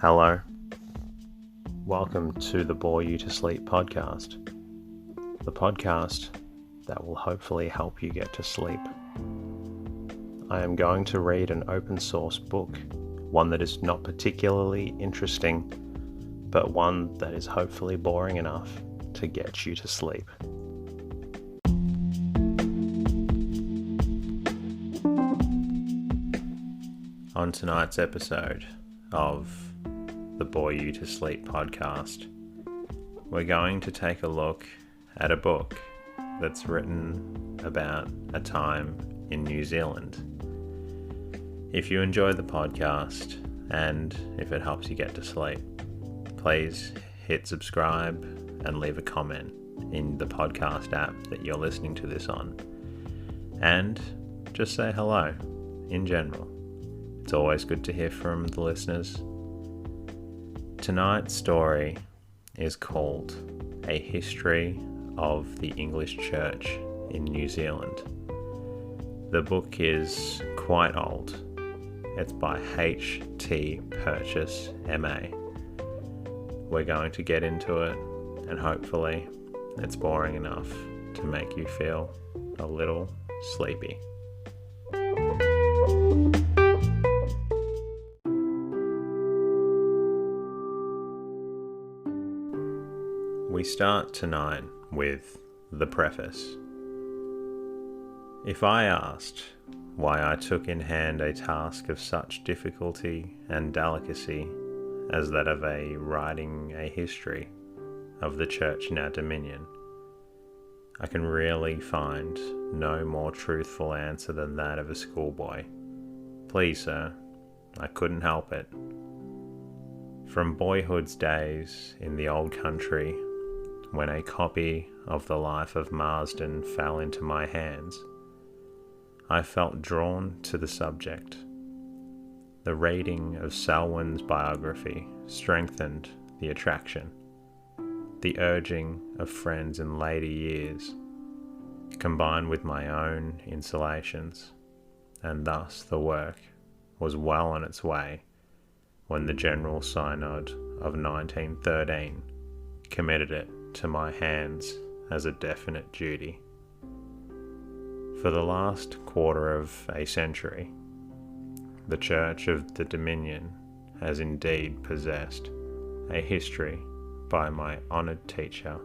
Hello. Welcome to the Bore You to Sleep podcast. The podcast that will hopefully help you get to sleep. I am going to read an open source book, one that is not particularly interesting, but one that is hopefully boring enough to get you to sleep. On tonight's episode of the Bore You to Sleep podcast, we're going to take a look at a book that's written about a time in New Zealand. If you enjoy the podcast and if it helps you get to sleep, please hit subscribe and leave a comment in the podcast app that you're listening to this on. And just say hello in general. It's always good to hear from the listeners. Tonight's story is called A History of the English Church in New Zealand. The book is quite old. It's by H.T. Purchas, M.A. We're going to get into it, and hopefully it's boring enough to make you feel a little sleepy. We start tonight with the preface. If I asked why I took in hand a task of such difficulty and delicacy as that of writing a history of the church in our dominion, I can really find no more truthful answer than that of a schoolboy. Please, sir, I couldn't help it. From boyhood's days in the old country, when a copy of the Life of Marsden fell into my hands, I felt drawn to the subject. The reading of Selwyn's biography strengthened the attraction. The urging of friends in later years, combined with my own insulations, and thus the work was well on its way when the General Synod of 1913 committed it to my hands as a definite duty. For the last quarter of a century, the Church of the Dominion has indeed possessed a history by my honoured teacher,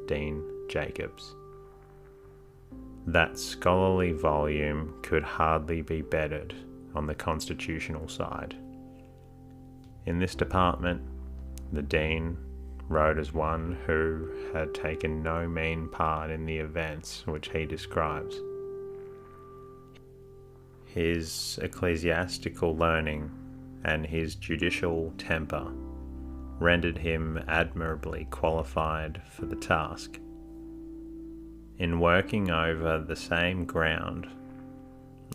Dean Jacobs. That scholarly volume could hardly be bettered on the constitutional side. In this department, the Dean wrote as one who had taken no mean part in the events which he describes. His ecclesiastical learning and his judicial temper rendered him admirably qualified for the task. In working over the same ground,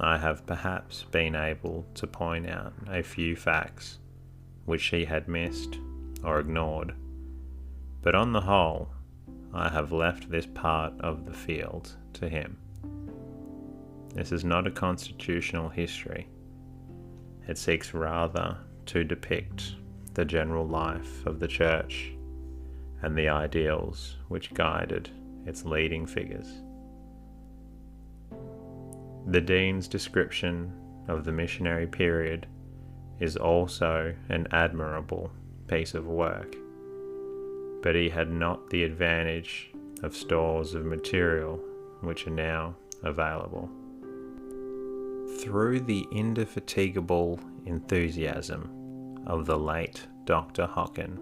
I have perhaps been able to point out a few facts which he had missed or ignored, but on the whole, I have left this part of the field to him. This is not a constitutional history. It seeks rather to depict the general life of the Church and the ideals which guided its leading figures. The Dean's description of the missionary period is also an admirable piece of work, but he had not the advantage of stores of material which are now available. Through the indefatigable enthusiasm of the late Dr. Hocken,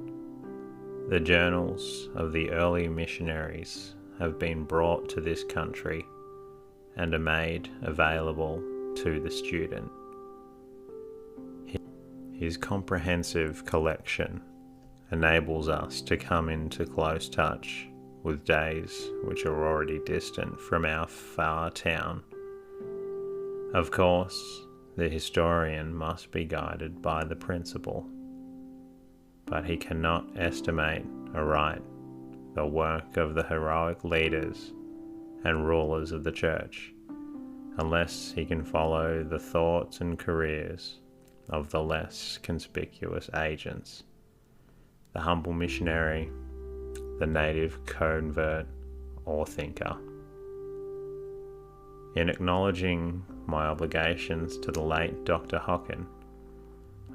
the journals of the early missionaries have been brought to this country and are made available to the student. His comprehensive collection enables us to come into close touch with days which are already distant from our far town. Of course, the historian must be guided by the principle, but he cannot estimate aright the work of the heroic leaders and rulers of the Church unless he can follow the thoughts and careers of the less conspicuous agents, the humble missionary, the native convert or thinker. In acknowledging my obligations to the late Dr. Hocken,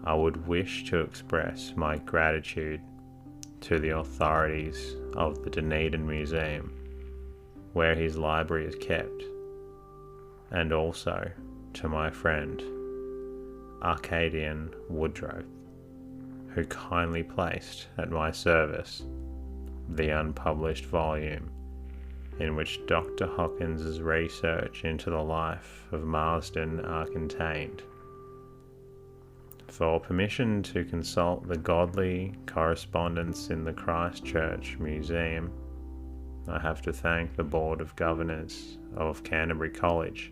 I would wish to express my gratitude to the authorities of the Dunedin Museum, where his library is kept, and also to my friend Arcadian Woodrow, who kindly placed at my service the unpublished volume in which Dr. Hawkins's research into the life of Marsden are contained. For permission to consult the godly correspondence in the Christchurch Museum, I have to thank the Board of Governors of Canterbury College,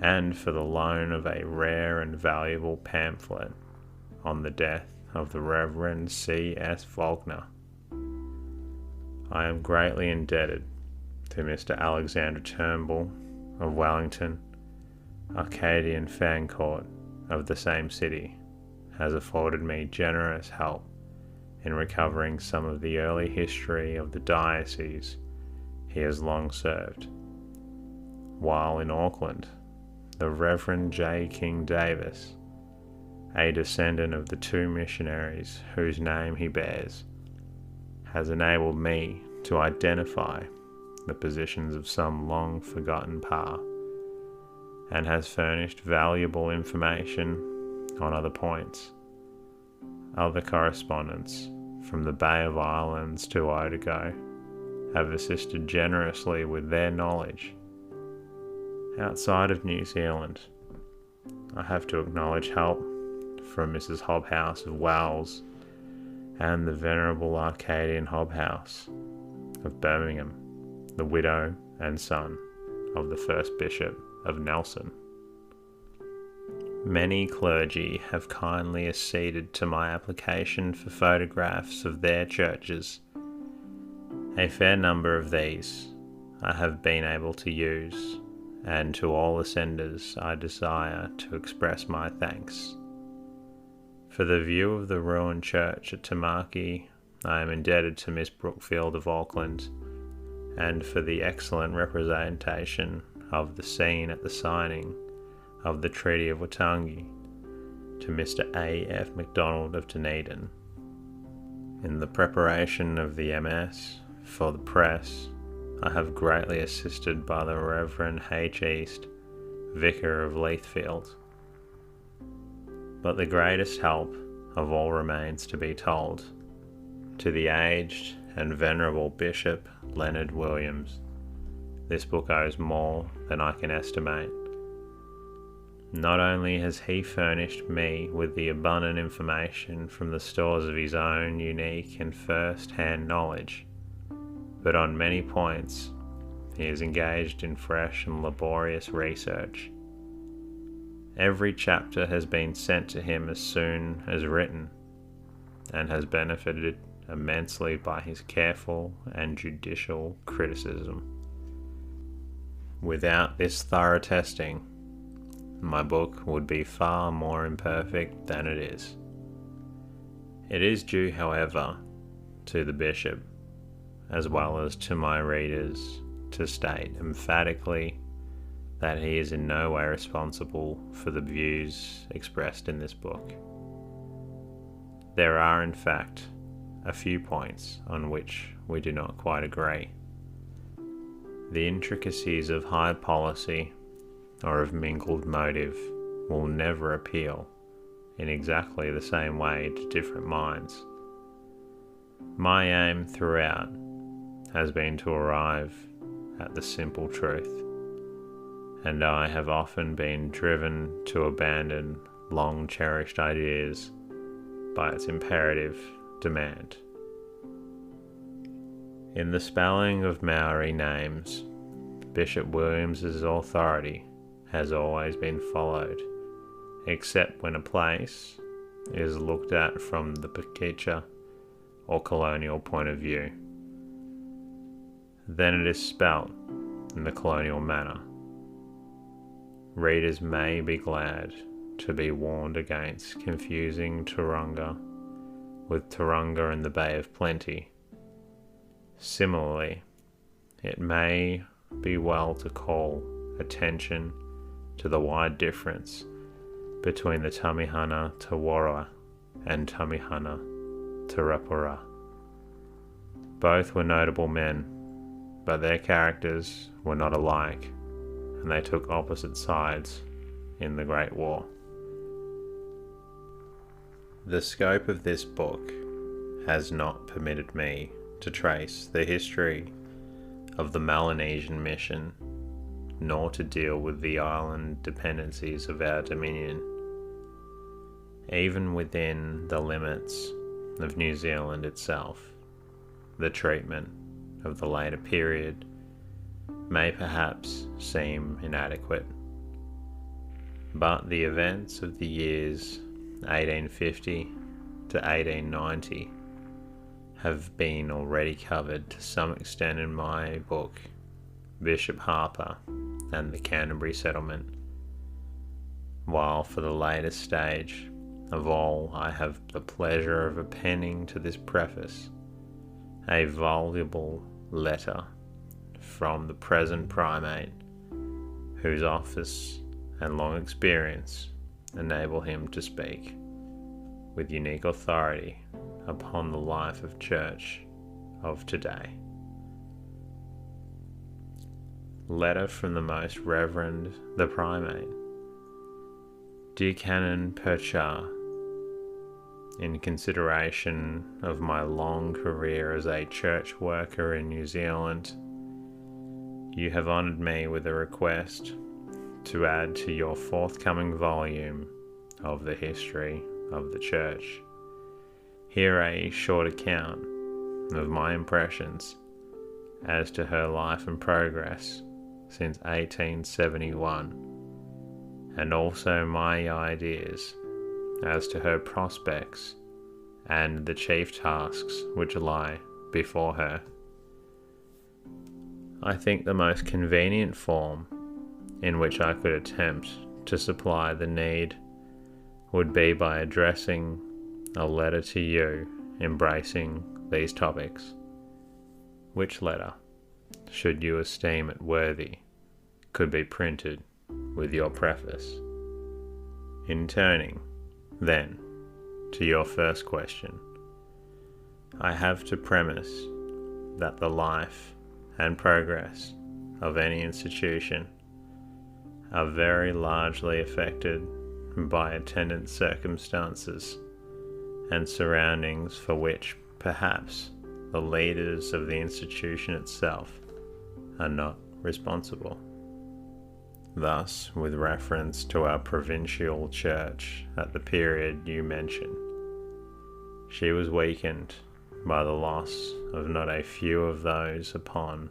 and for the loan of a rare and valuable pamphlet on the death of the Reverend C.S. Faulkner. I am greatly indebted to Mr. Alexander Turnbull of Wellington. Arcadian Fancourt of the same city has afforded me generous help in recovering some of the early history of the diocese he has long served, while in Auckland, the Reverend J. King Davis, a descendant of the two missionaries whose name he bears, has enabled me to identify the positions of some long-forgotten pa, and has furnished valuable information on other points. Other correspondents from the Bay of Islands to Otago have assisted generously with their knowledge. Outside of New Zealand, I have to acknowledge help from Mrs. Hobhouse of Wells and the Venerable Arcadian Hobhouse of Birmingham, the widow and son of the first Bishop of Nelson. Many clergy have kindly acceded to my application for photographs of their churches. A fair number of these I have been able to use, and to all the senders I desire to express my thanks. For the view of the ruined church at Tamaki, I am indebted to Miss Brookfield of Auckland, and for the excellent representation of the scene at the signing of the Treaty of Waitangi to Mr. A. F. MacDonald of Dunedin. In the preparation of the MS for the press, I have greatly assisted by the Reverend H. East, Vicar of Leithfield. But the greatest help of all remains to be told to the aged and venerable Bishop Leonard Williams. This book owes more than I can estimate. Not only has he furnished me with the abundant information from the stores of his own unique and first-hand knowledge, but on many points he is engaged in fresh and laborious research. Every chapter has been sent to him as soon as written, and has benefited immensely by his careful and judicial criticism. Without this thorough testing, my book would be far more imperfect than it is. It is due, however, to the Bishop, as well as to my readers, to state emphatically that he is in no way responsible for the views expressed in this book. There are, in fact, a few points on which we do not quite agree. The intricacies of high policy or of mingled motive will never appeal in exactly the same way to different minds. My aim throughout has been to arrive at the simple truth, and I have often been driven to abandon long-cherished ideas by its imperative demand. In the spelling of Maori names, Bishop Williams's authority has always been followed, except when a place is looked at from the Pakeha or colonial point of view. Then it is spelt in the colonial manner. Readers may be glad to be warned against confusing Turunga with Turunga in the Bay of Plenty. Similarly, it may be well to call attention to the wide difference between the Tamihana Tawara and Tamihana Tarapura. Both were notable men, but their characters were not alike, and they took opposite sides in the Great War. The scope of this book has not permitted me to trace the history of the Melanesian mission, nor to deal with the island dependencies of our dominion. Even within the limits of New Zealand itself, the treatment of the later period may perhaps seem inadequate. But the events of the years 1850 to 1890 have been already covered to some extent in my book, Bishop Harper and the Canterbury Settlement, while for the latest stage of all I have the pleasure of appending to this preface a voluble letter from the present primate, whose office and long experience enable him to speak with unique authority upon the life of church of today. Letter from the Most Reverend the Primate. Dear Canon Purchas, in consideration of my long career as a church worker in New Zealand, you have honoured me with a request to add to your forthcoming volume of the history of the church here a short account of my impressions as to her life and progress since 1871, and also my ideas as to her prospects and the chief tasks which lie before her. I think the most convenient form in which I could attempt to supply the need would be by addressing a letter to you embracing these topics, which letter, should you esteem it worthy, could be printed with your preface. In turning, then, to your first question, I have to premise that the life and progress of any institution are very largely affected by attendant circumstances and surroundings for which perhaps the leaders of the institution itself are not responsible. Thus, with reference to our provincial church at the period you mention, she was weakened by the loss of not a few of those upon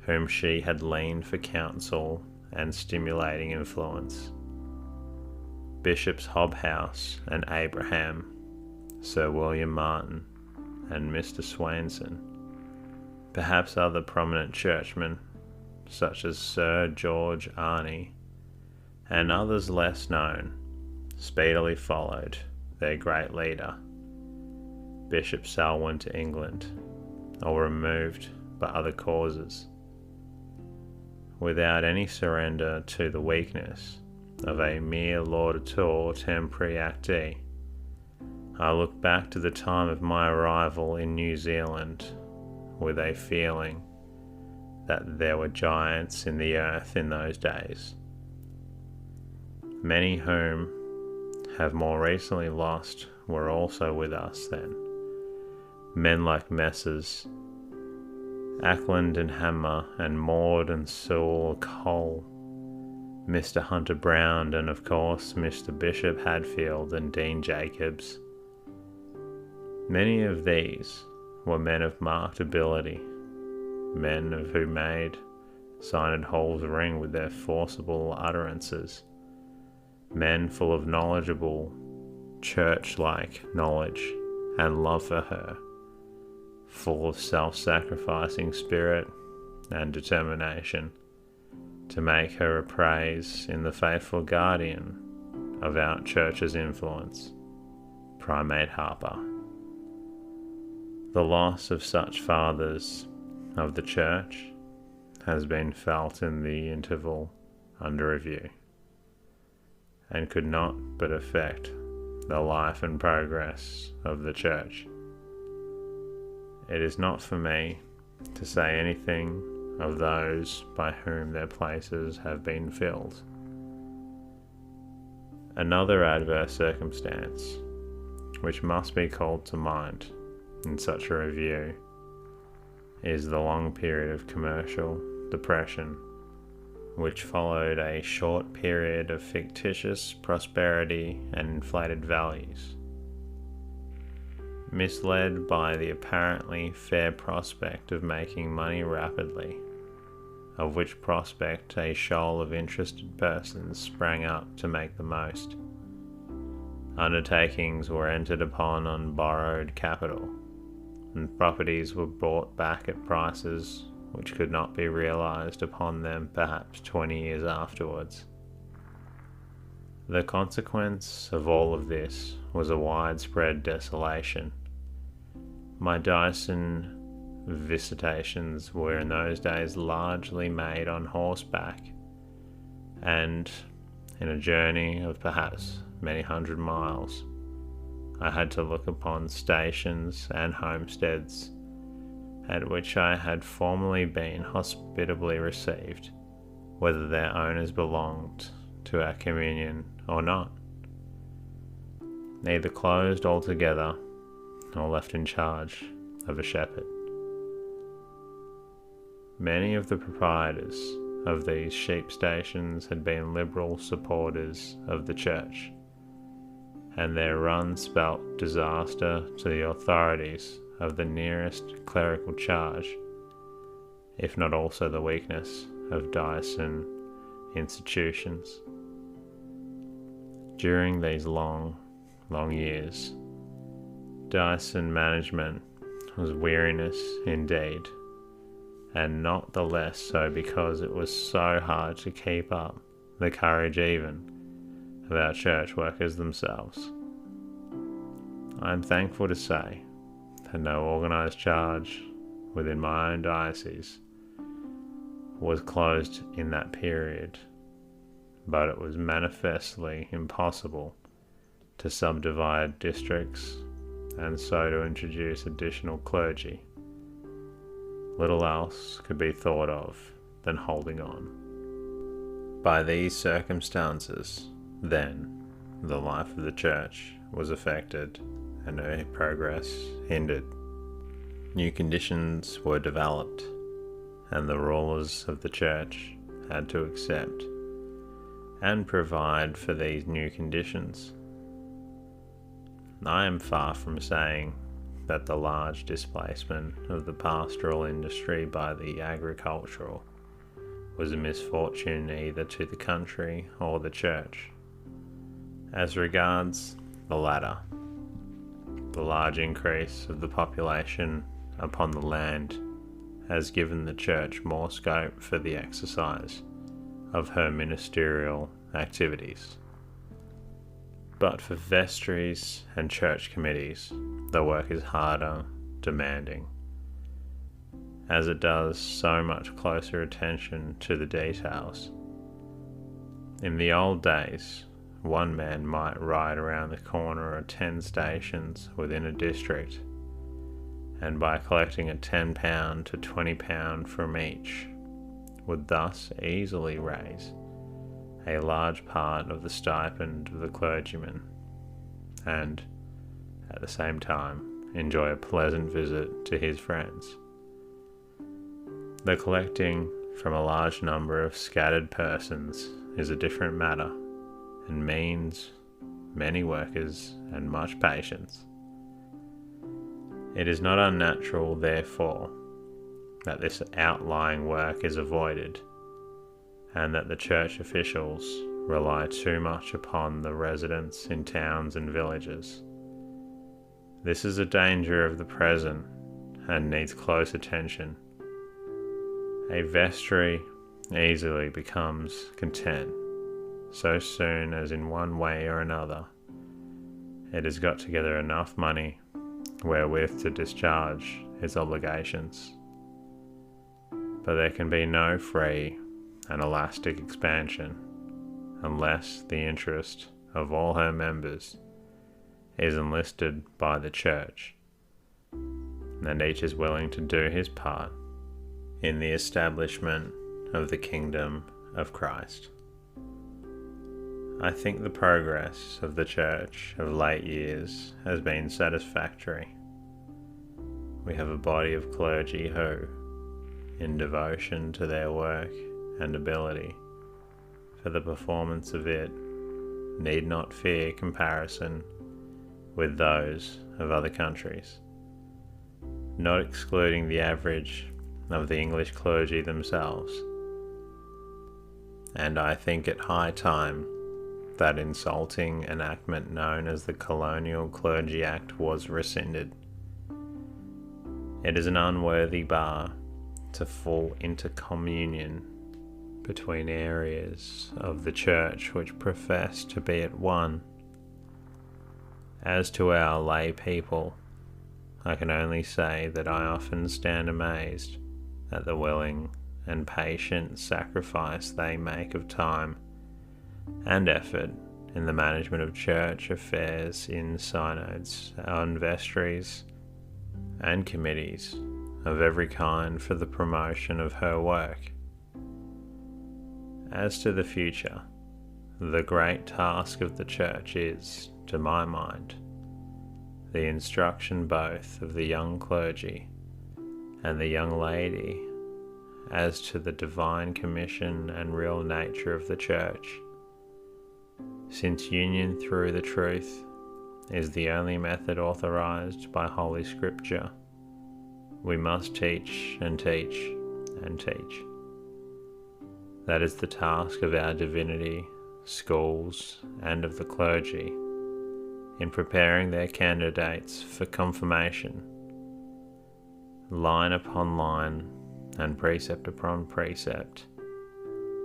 whom she had leaned for counsel and stimulating influence. Bishops Hobhouse and Abraham, Sir William Martin, and Mr. Swainson, perhaps other prominent churchmen such as Sir George Arney, and others less known, speedily followed their great leader, Bishop Selwyn, to England, or removed by other causes, without any surrender to the weakness of a mere laudator tempori acti. I look back to the time of my arrival in New Zealand with a feeling that there were giants in the earth in those days, many whom have more recently lost were also with us then. Men like Messrs. Ackland and Hammer and Maud and Sewell Cole, Mr. Hunter Brown, and of course Mr. Bishop Hadfield and Dean Jacobs. Many of these were men of marked ability, men of who made Synod halls ring with their forcible utterances, men full of knowledgeable, church-like knowledge and love for her, full of self-sacrificing spirit and determination to make her a praise in the faithful guardian of our church's influence, Primate Harper. The loss of such fathers of the church has been felt in the interval under review, and could not but affect the life and progress of the church. It is not for me to say anything of those by whom their places have been filled. Another adverse circumstance which must be called to mind in such a review is the long period of commercial depression which followed a short period of fictitious prosperity and inflated values. Misled by the apparently fair prospect of making money rapidly, of which prospect a shoal of interested persons sprang up to make the most, undertakings were entered upon on borrowed capital, and properties were bought back at prices which could not be realized upon them perhaps 20 years afterwards. The consequence of all of this was a widespread desolation. My Dyson visitations were in those days largely made on horseback, and in a journey of perhaps many hundred miles, I had to look upon stations and homesteads at which I had formerly been hospitably received, whether their owners belonged to our communion or not, either closed altogether or left in charge of a shepherd. Many of the proprietors of these sheep stations had been liberal supporters of the church, and their run spelt disaster to the authorities of the nearest clerical charge, if not also the weakness of Dyson institutions. During these long years, Dyson management was weariness indeed, and not the less so because it was so hard to keep up the courage even of our church workers themselves. I am thankful to say that no organised charge within my own diocese was closed in that period, but it was manifestly impossible to subdivide districts and so to introduce additional clergy. Little else could be thought of than holding on. By these circumstances, then, the life of the church was affected and her progress hindered. New conditions were developed, and the rulers of the church had to accept and provide for these new conditions. I am far from saying that the large displacement of the pastoral industry by the agricultural was a misfortune either to the country or the church. As regards the latter, the large increase of the population upon the land has given the church more scope for the exercise of her ministerial activities. But for vestries and church committees, the work is harder, demanding, as it does so much closer attention to the details. In the old days, one man might ride around the corner of 10 stations within a district, and by collecting a £10 to £20 from each, would thus easily raise a large part of the stipend of the clergyman, and at the same time enjoy a pleasant visit to his friends. The collecting from a large number of scattered persons is a different matter, and means many workers and much patience. It is not unnatural, therefore, that this outlying work is avoided, and that the church officials rely too much upon the residents in towns and villages. This is a danger of the present and needs close attention. A vestry easily becomes content so soon as in one way or another it has got together enough money wherewith to discharge its obligations. But there can be no free and elastic expansion unless the interest of all her members is enlisted by the Church, and each is willing to do his part in the establishment of the kingdom of Christ. I think the progress of the Church of late years has been satisfactory. We have a body of clergy who, in devotion to their work and ability for the performance of it, need not fear comparison with those of other countries, not excluding the average of the English clergy themselves. And I think it high time that insulting enactment known as the Colonial Clergy Act was rescinded. It is an unworthy bar to fall into communion between areas of the Church which profess to be at one. As to our lay people, I can only say that I often stand amazed at the willing and patient sacrifice they make of time and effort in the management of church affairs in synods, on vestries, and committees of every kind for the promotion of her work. As to the future, the great task of the Church is, to my mind, the instruction both of the young clergy and the young lady as to the divine commission and real nature of the Church. Since union through the truth is the only method authorized by Holy Scripture, we must teach and teach and teach. That is the task of our divinity, schools, and of the clergy in preparing their candidates for confirmation. Line upon line and precept upon precept,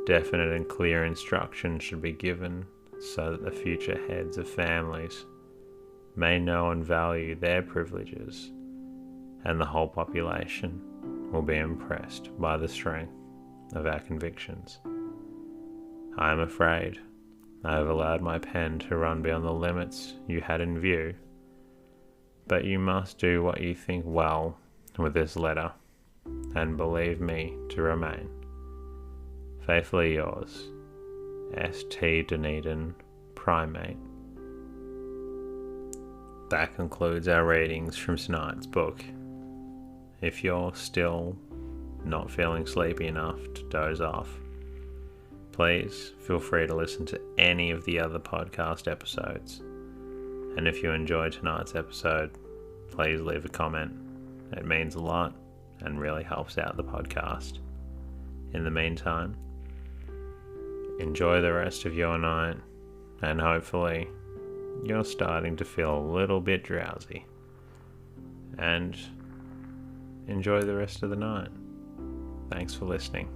definite and clear instruction should be given so that the future heads of families may know and value their privileges, and the whole population will be impressed by the strength of our convictions. I am afraid I have allowed my pen to run beyond the limits you had in view, but you must do what you think well with this letter, and believe me to remain faithfully yours, S.T. Dunedin, Primate. That concludes our readings from tonight's book. If you're still not feeling sleepy enough to doze off, please feel free to listen to any of the other podcast episodes. And if you enjoyed tonight's episode, please leave a comment. It means a lot and really helps out the podcast. In the meantime, enjoy the rest of your night, and hopefully you're starting to feel a little bit drowsy. And enjoy the rest of the night. Thanks for listening.